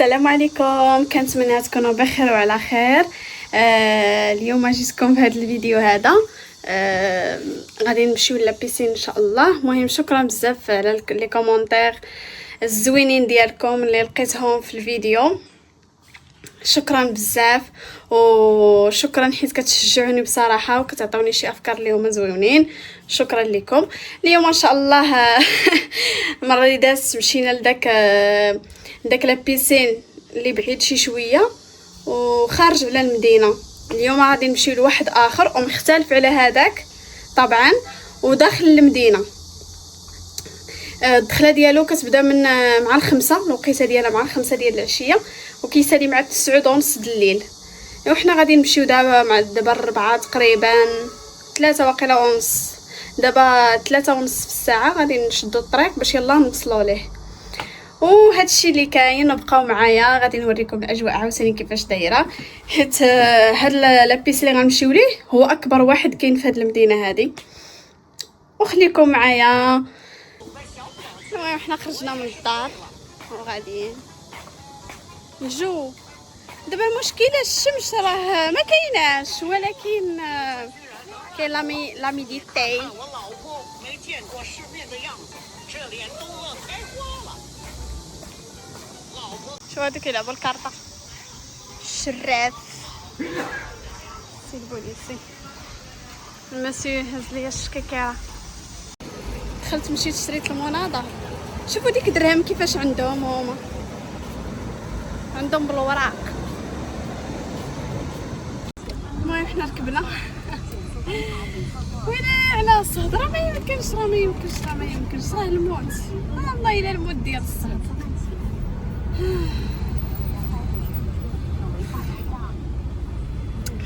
السلام عليكم، كنتمنى تكونوا بخير وعلى خير. اليوم جيتكم في هذا الفيديو هذا. غادي نمشيو لابيسين ان شاء الله. المهم شكرا بزاف على لي كومونتير الزوينين ديالكم اللي لقيتهم في الفيديو. شكرا بزاف وشكرا حيت كتشجعوني بصراحه وكتعطوني شي افكار اللي هما زوينين. شكرا لكم. اليوم ان شاء الله المره اللي دازت مشينا لداك لابيسين اللي بعيد شي شويه وخارج على المدينه. اليوم غادي نمشيو لواحد اخر ومختلف على هذاك طبعا وداخل المدينه. الدخله ديالو كتبدا من مع 5، الوقيته ديالها مع 5 ديال العشيه وكيسالي مع 9:30 د الليل. وحنا غادي نمشيو دابا 4 تقريبا 3 واقيلا ونص. دابا 3 ونص في الساعه غادي نشدو الطريق باش يلا نوصلوا ليه. وهذا الشيء اللي كاين. بقاو معايا غادي نوريكم الاجواء عاوتاني كيفاش دايره، حيت هاد لابيس اللي غنمشيو ليه هو اكبر واحد كاين في هاد المدينه هادي. وخليكم معايا. المهم حنا خرجنا من الدار وغاديين الجو. دابا المشكله الشمس راه ما كايناش، ولكن كاين لاميديتي. شو هادو كيلعبوا الكارطه. الشراف سي البوليسي المسيو هز ليا الشكيكه. دخلت مشيت شريت المناضه. شوفوا ديك درهم كيفاش عندهم هما، عندهم بالوراق. المهم حنا ركبنا ويلي على الصهد. راه ما يمكنش راه الموت. والله الا الموت ديال الصهد.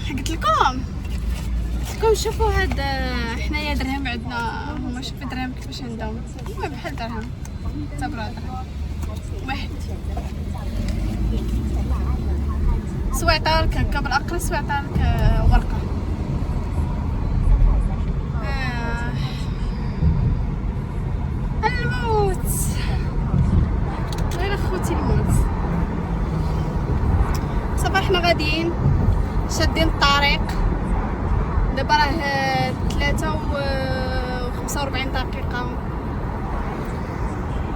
قلت لكم شوفوا هاد حنايا درهم عندنا هما. شوفوا درهم كيفاش عندهم، هما بحال درهم تبرا درهم واحد. سويطالك هكا بالاقل، سويطالك ورقه. الموت غير خوتي الموت. صباح حنا غاديين شادين الطريق. دابا راه 3:45 دقيقه.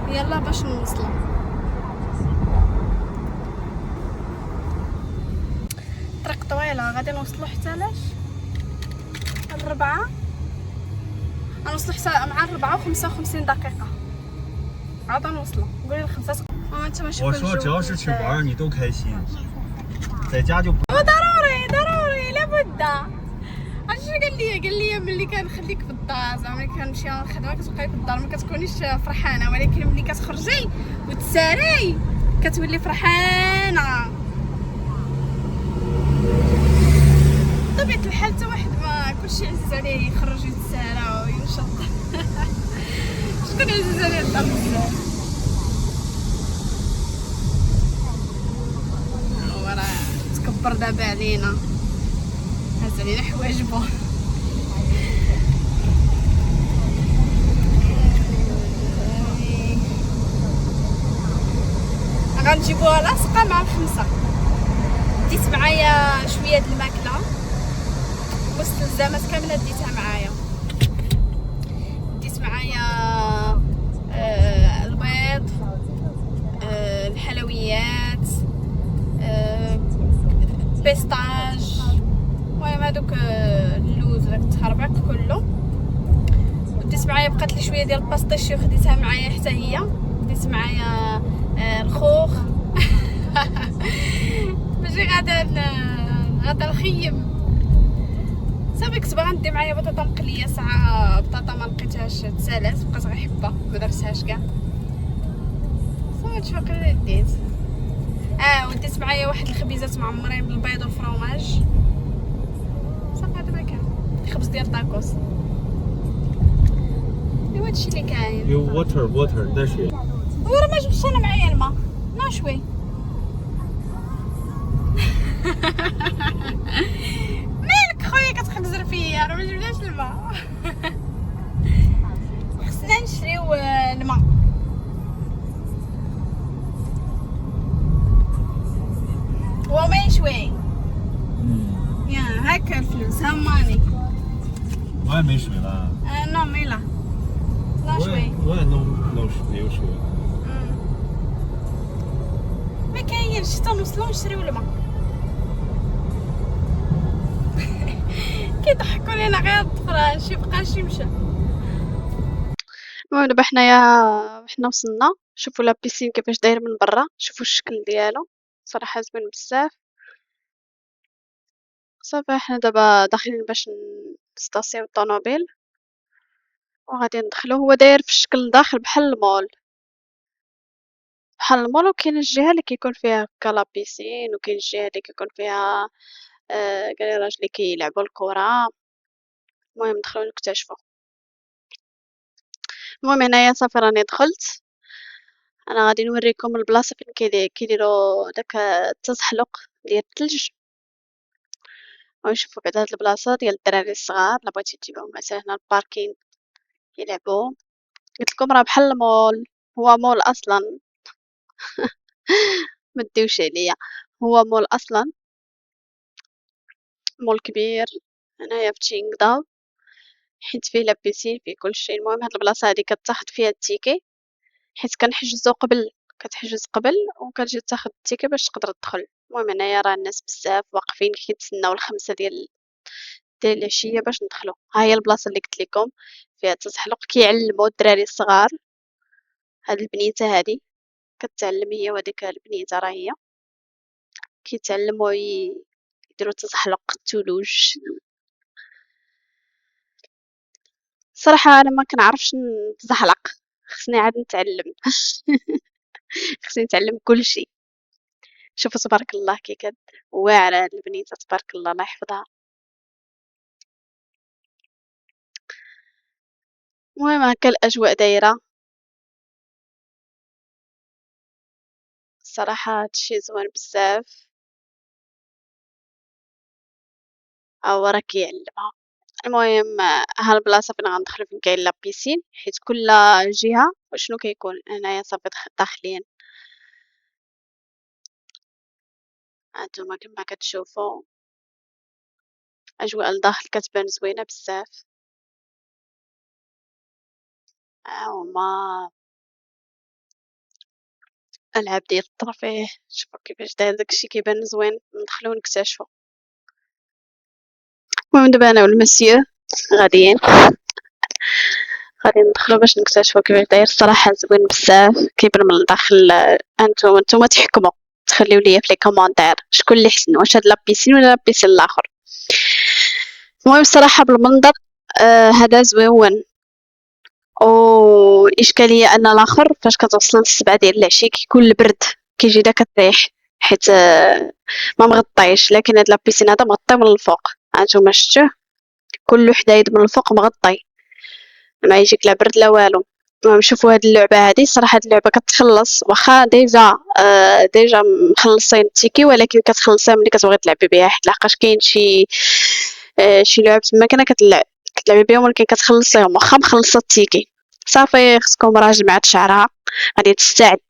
يلا باش نوصلوا. طريق طويله غادي نوصلوا حتى لاش 4. غنوصلوا حتى مع 4:55 دقيقه عاد نوصلوا. قولي ل5. انتما شوفوا الجو. 我说只要是去玩你都开心，在家就不。 ضروري لابد. عرفتي قال لي ملي كنخليك في الدار، زعما ملي كنمشي للخدمه كتبقاي في الدار ما كتكونيش فرحانه، ولكن ملي كتخرجي وتساري كتولي فرحانه. بطبيعه الحال حتى واحد ما كلشي عزيز عليه يخرج ويتسارى وينشط. شكون عزيز عليه الدار بزاف؟ هو راه تكبر دابا علينا، هز علينا حواجبو. غنجيبوها لاصقه مع 5. ديت معايا شويه د الماكله والزلزامات كامله ديتها معايا. ديت معايا البيض، الحلويات، بيستاج، المهم هذوك اللوز داك التخربيق كله. وديت معايا بقات لي شويه ديال الباستيشيو خديتها معايا حتى هي. ديت معايا الخوخ ماشي غادا نخيم. صافي كنت باغا ندي معايا بطاطا مقليه، ساعه بطاطا ما لقيتهاش تسالات بقات غير حبه ما درتهاش كاع. صافي هادشي اللي ديت. وديت معايا واحد الخبيزات معمرين بالبيض والفرomاج. صافي هذا ما كان خبز ديال طاكوس. ايوا هادشي اللي كاين.有 water 带水。 ورا ما جبتش انا معايا الماء شوي. مالك خويا كتخنزر فيا؟ راه ما جبناش الماء. خصنا نشريو الماء. شوي嗯，يا هكا الفلوس هماني 我也没水了， نو ميلا لا شوي 我也没有水了。 ما كاينش حتى نوصلو نشريو الماء كيضحكوا لينا غير الطفران شي بقى شي مشى. المهم دابا حنا وصلنا. شوفوا لا بيسين كيفاش داير من برا، شوفوا الشكل ديالو صراحه زوين بزاف. صافي حنا دابا داخلين باش نستاسيو الطوموبيل وغادي ندخلو. هو داير في الشكل داخل بحال المول وكاين الجهه اللي كيكون فيها هكا لا بيسين وكاين الجهه اللي كيكون فيها كريراج اللي كيلعبوا الكره. المهم ندخلو نكتشفو. المهم هنايا صافي راني دخلت. انا غادي نوريكم البلاصه فين كيديروا داك التزحلق ديال الثلج. ونشوفوا بعد هاد البلاصه ديال الدراري الصغار لا بغيتي تجيبهم مثلا هنا الباركين يلعبوا. قلت لكم راه بحال المول، هو مول اصلا ما تديوش عليا، هو مول اصلا، مول كبير هنايا في تشينغداو حيت فيه لابيسين فيه كلشي. المهم هاد البلاصه هادي كتاخد فيها التيكي حيت كنحجزو قبل، كتحجز قبل وكتجي تاخد التيكي باش تقدر تدخل. المهم هنايا راه الناس بزاف واقفين كيتسناو الخمسة ديال العشيه باش ندخلو. ها هي البلاصه اللي قلت لكم فيها التزحلق كيعلموا الدراري الصغار. هاد البنيته هادي كتعلم هي وهاديك البنيته راه هي كيتعلموا يديروا تزحلق الثلوج. صراحه انا ما كنعرفش نتزحلق، خصني عاد نتعلم خصني نتعلم كلشي. شوفوا تبارك الله كي واعره هاد البنيته تبارك الله الله يحفظها. المهم هكا الاجواء دايره الصراحه هادشي زوين بزاف. هو راه كيعلمها. المهم ها البلاصه فين غندخلو فين كاين لا بيسين حيت كل جهه وشنو كيكون هنايا صافي داخلين. هانتوما كما كتشوفوا اجواء الداخل كتبان زوينه بزاف. هما العاب ديال الترفيه. شوفوا كيفاش داير داكشي كيبان زوين. ندخلو نكتشفو. المهم دابا انا والمسيو غاديين ندخلو باش نكتشفو كيفاش داير. الصراحه زوين بزاف كيبان من الداخل. انتوما تحكموا تخليو ليا في لي كومونتير شكون اللي حسن، واش هاد لابيسين ولا لابيسين الاخر. المهم الصراحه بالمنظر هذا زوين. الاشكاليه ان الاخر فاش كتوصل ل7 ديال العشيه كيكون البرد كيجي داك الطيح حيت ما مغطيش. لكن هاد لابيسين هذا مغطي من الفوق. هانتوما شفتوه كل حدايد من الفوق مغطي ما يجيك لا برد لا والو. المهم شوفوا هاد اللعبه هادي صراحه هاد اللعبه كتخلص واخا ديجا مخلصين التيكي ولكن كتخلصيها ملي كتبغي تلعبي بها حيت لحقاش كاين شي لعب تما كنا كتلعبي بهم ولكن كتخلصيهم واخا مخلصه التيكي. صافي خصكم راجل معاد شعرها غادي تستعد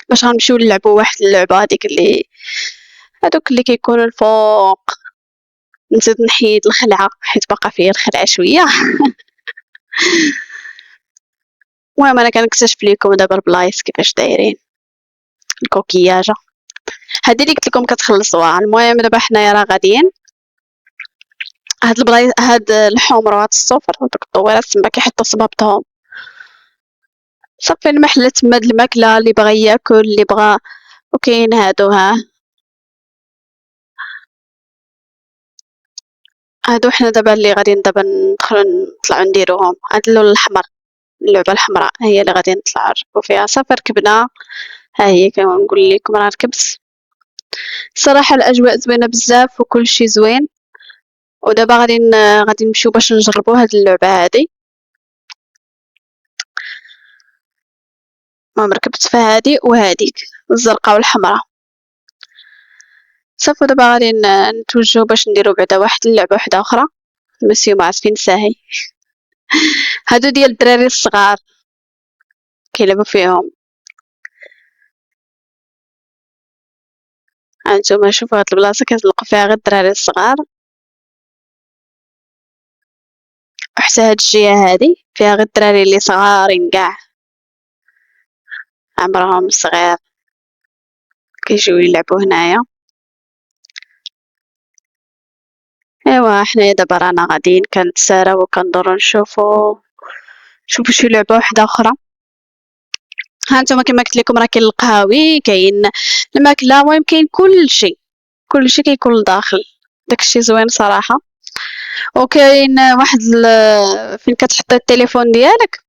باش غنمشيو نلعبوا واحد اللعبه هذيك اللي هذوك اللي كيكونوا الفوق. نزيد نحيد الخلعه حيت باقا فيا الخلعه شويه المهم انا كنكتشف لكم دابا البلايص كيفاش دايرين الكوكياجه هذه اللي قلت لكم كتخلصوها. المهم دابا حنايا راه غاديين هاد البلايص هاد الحمر وهاد الصفر هادوك الطويرات تما كيحطوا صبابطهم. صافي المحل تما د الماكله اللي بغى ياكل اللي بغى. وكاين هادو حنا دابا اللي غادي دابا ندخلو نطلعو نديروهم. هاد اللون الاحمر اللعبه الحمراء هي اللي غادي نطلعو نركبو فيها. صافي ركبنا ها هي كما نقول لكم راه ركبت. الصراحه الاجواء زوينه بزاف وكلشي زوين. ودابا غادي نمشيو باش نجربو هاد اللعبه هادي. المهم ركبت في هادي وهاديك الزرقاء والحمراء. صافي دابا غادي نتوجهو باش نديرو بعدا واحد اللعبه وحده اخرى. المسيو ما عرف فين ساهي هادو ديال الدراري الصغار كيلعبوا فيهم. هانتوما شوفوا هاد البلاصة كتلقوا فيها غير الدراري الصغار، وحتى هاد الجهة هادي فيها غير الدراري اللي صغارين كاع عمرهم صغير كيجيو يلعبوا هنايا. ايوا حنايا دابا رانا غاديين كنتساراو وكندورو نشوفو شي لعبة وحدة اخرى. هانتوما كما قلت لكم راه كاين القهاوي، كاين الماكلة، المهم كاين كلشي كيكون لداخل، داكشي زوين صراحة. وكاين واحد فين كتحطي التليفون ديالك،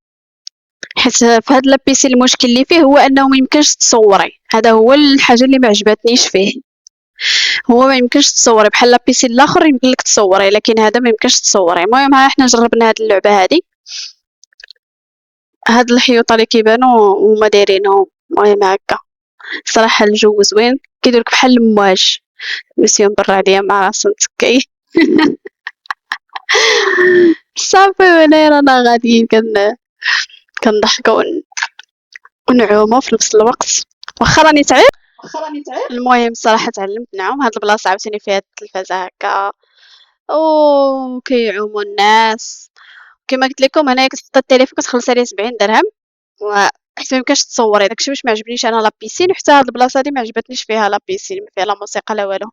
حيت في هاد لابيسي المشكل اللي فيه هو انه ما يمكنش تصوري، هذا هو الحاجه اللي ما عجبتنيش فيه، هو ما يمكنش تصوري بحال لابيسي الاخر يمكن لك تصوري، لكن هذا ما يمكنش تصوري. المهم ها احنا جربنا هاد اللعبه هادي، هاد الحيوطه اللي كيبانوا هما دايرينهم، المهم هكا صراحه الجو زوين، كيدير لك بحال المواج. مسيو مبرر عليا مع راسي متكي. صافي هنايا رانا غاديين كنضحكوا ونعوموا في نفس الوقت، واخا راني تعبت. المهم الصراحه تعلمت نعوم. هاد البلاصه عاوتاني فيها التلفازه هكا وكيعوموا الناس. كما قلت لكم هنايا كتحط التليفون كتخلص عليه 70 درهم، وحيت ما يمكنش تصوري، داكشي باش ما عجبنيش انا لا بيسين. حتى هاد البلاصه هادي ما عجبتنيش فيها لا بيسين، ما فيها لا موسيقى لا والو.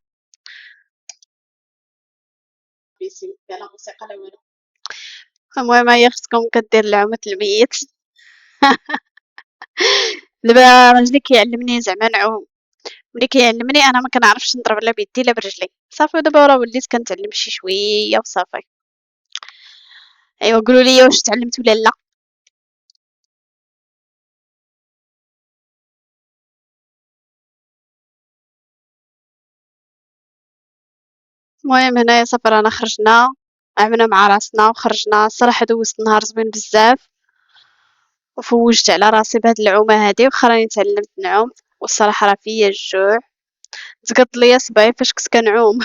المهم هي اختكم كدير لعومه الميت. دابا راجلي كيعلمني زعما نعوم، ملي كيعلمني انا ما كنعرفش نضرب لا بيدي لا برجلي، صافي دابا راه وليت كنتعلم شي شويه وصافي. ايوا قولوا لي واش تعلمت ولا لا. المهم هنايا صافي رانا خرجنا، عملنا مع راسنا وخرجنا. الصراحه دوزت نهار زوين بزاف، وفوجت على راسي بهاد العومه هادي، واخا راني تعلمت نعوم والصراحه راه فيا الجوع، زقط ليا صبعي فاش كنت كنعوم.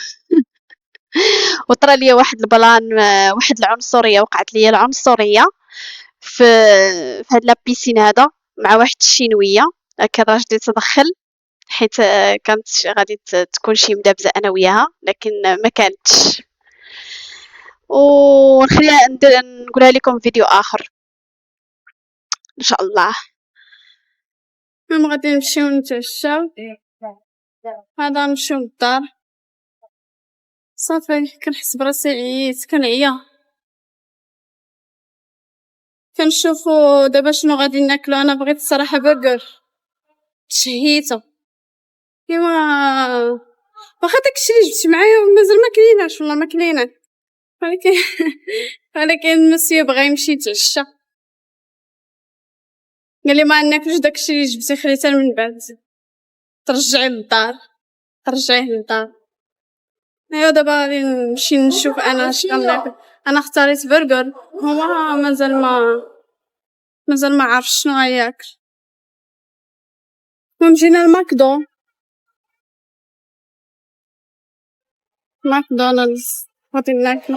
وطرا ليا واحد البلان، واحد العنصريه، وقعت ليا العنصريه في هاد لابيسين هذا مع واحد الشينويه. كان راجلي تدخل حيت كانت غادي تكون شي مدابزه انا وياها، لكن ما كانتش. ونخليها نقولها لكم فيديو اخر ان شاء الله. المهم غادي نمشيو نتعشاو، هذا نمشيو للدار. صافي كنحس براسي عييت، كنعيا. كنشوفو دابا شنو غادي ناكلو. انا بغيت الصراحه برجر، تشهيته. ايوا واخا داكشي اللي جبت معايا مازال ما كليناش والله ما كلينا، ولكن المسيو بغا يمشي يتعشى، قال لي ما ناكلش داكشي اللي جبتي، خليته من بعد ترجعيه للدار. ايوا دابا غادي نمشي نشوف انا اش غناكل. انا اختاريت برجر، هو مازال ما عارف شنو غياكل. ومجينا الماكدو، ماكدونالدز غادي ناكل.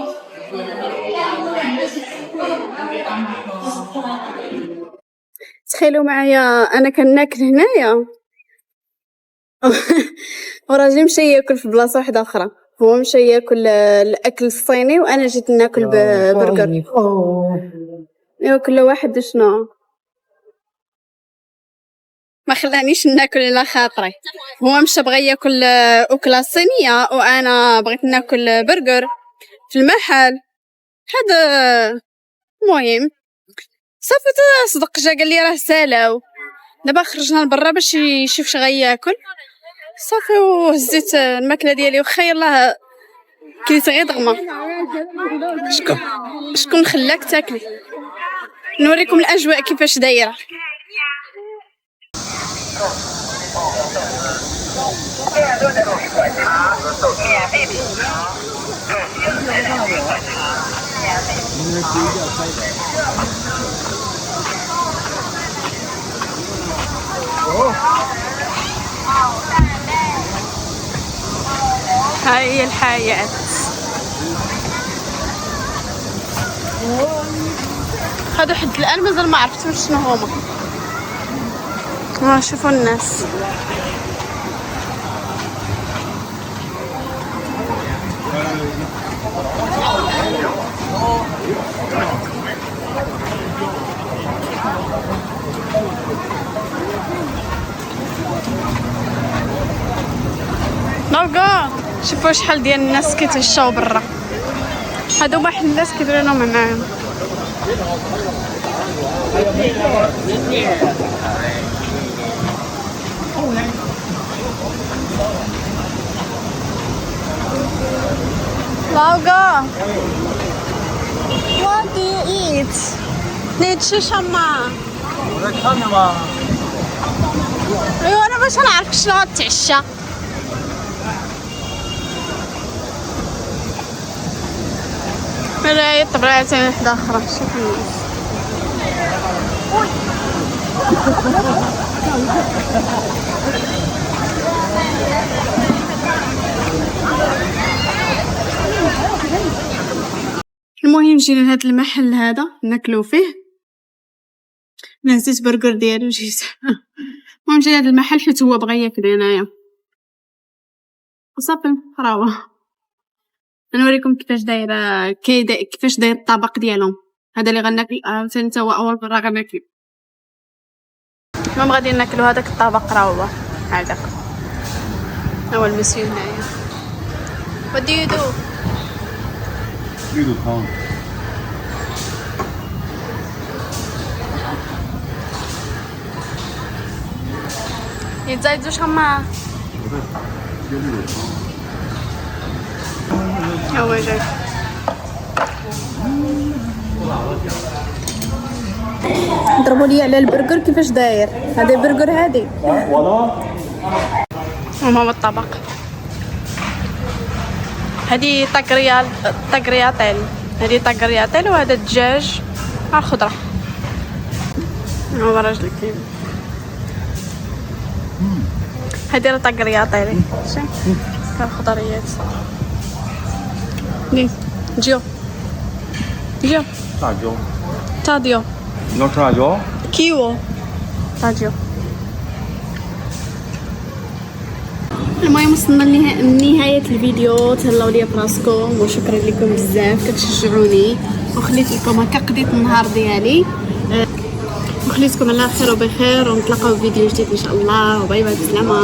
تخيلوا معايا انا كناكل هنايا وراجلي مشى ياكل في بلاصه واحده اخرى، هو مشى ياكل الاكل الصيني وانا جيت ناكل برجر. ايوا كل واحد شنو ما خلانيش ناكل على خاطري. هو مشى بغى ياكل اكله صينيه وانا بغيت ناكل برجر في المحل هذا. المهم صافي صدق جا قال لي راه سالاو. دابا خرجنا لبرا باش يشوف اش غياكل، صافي وهزيت الماكله ديالي وخا يلاه كليت غير دغمه. شكون خلاك تاكلي؟ نوريكم الاجواء كيفاش دايره. هاي الحياة. هادو حد الان مازال ما عرفتش شنو هما. شوفوا الناس نلقى شوفوا شحال ديال الناس كيتعشاو برا. هادو محلات كيديروا لهم معاهم. Lauga, what do you eat? 你吃什么？我在看着吧。ايوا انا باش نعرف شنو غتعشى. مراية طبيعية وحدة أخرى. شوف الناس. المهم جينا لهاد المحل هذا ناكلو فيه. نهزيت برجر ديالو جيت. المهم جينا لهاد المحل حيت هو بغا ياكل هنايا وصافي راهو. نوريكم كيفاش دايره كيفاش داير الطبق ديالهم. هذا اللي غناكل ثاني هو اول مره غناكل. المهم غادي ناكلوا هذاك الطبق راه هو هذاك هو المسيو هنايا. What do you do? 绿豆汤。你在做什么？我在接绿豆汤。هو جاي. ضربوا لي على البرجر كيفاش داير. هذا برجر هادي. هو الطبق. هذه طاغرياتيل. هذه طاغرياتيل وهذا الدجاج مع الخضره. هو راجل كيف. هذه راه طاغرياتيل. شوف الخضريات. ني جيو 辣椒。炸椒你要吃辣椒？ كيلو 炸椒. المهم وصلنا لنهاية الفيديو. تهلاو ليا براسكم وشكرا لكم بزاف كتشجعوني وخليت لكم هكا قضيت النهار ديالي وخليتكم على خير وبخير ونتلاقاو في فيديو جديد ان شاء الله. وباي باي بسلامه.